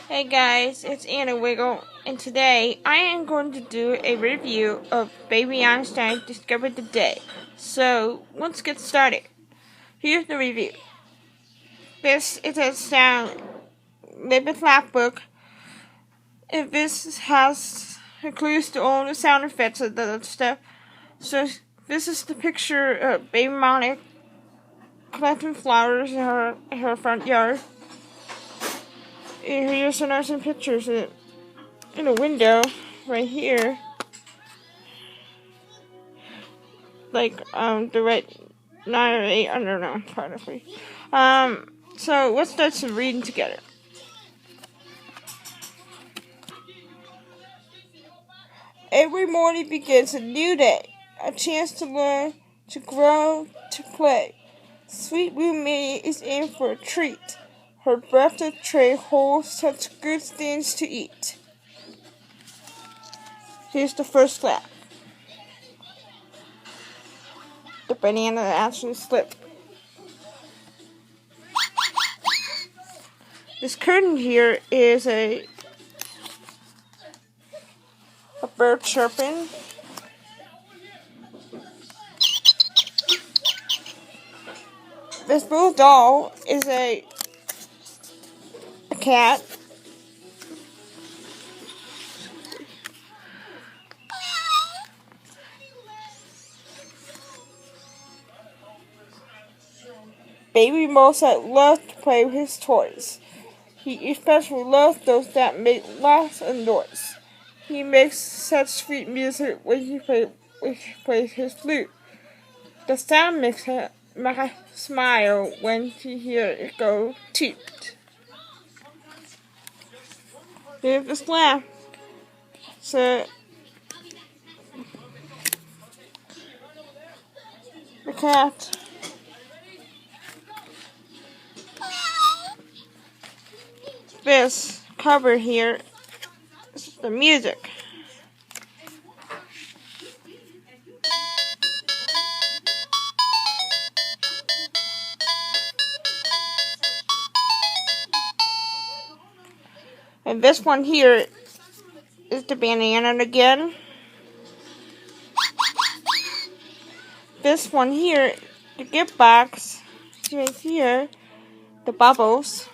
Hey guys, it's Anna Wiggle, and today I am going to do a review of Baby Einstein Discovered the Day. So, let's get started. Here's the review. This is a sound Libet Laugh book, and this has includes to all the sound effects and that stuff. So, this is the picture of Baby Monica collecting flowers in her front yard. And here's some pictures in a window right here. Like the red 9 or 8, I don't know, probably. So let's start some reading together. Every morning begins a new day, a chance to learn, to grow, to play. Sweet Rumi is in for a treat. Her breakfast tray holds such good things to eat. Here's the first laugh. The banana actually slipped. This curtain here is a bird chirping. This little doll is a cat. Baby Mozart loves to play with his toys. He especially loves those that make lots of noise. He makes such sweet music when he plays his flute. The sound makes him smile when he hears it go toot. Here's this laugh. So the cat. This cover here is the music. And this one here is the banana again. This one here, the gift box, right here, the bubbles.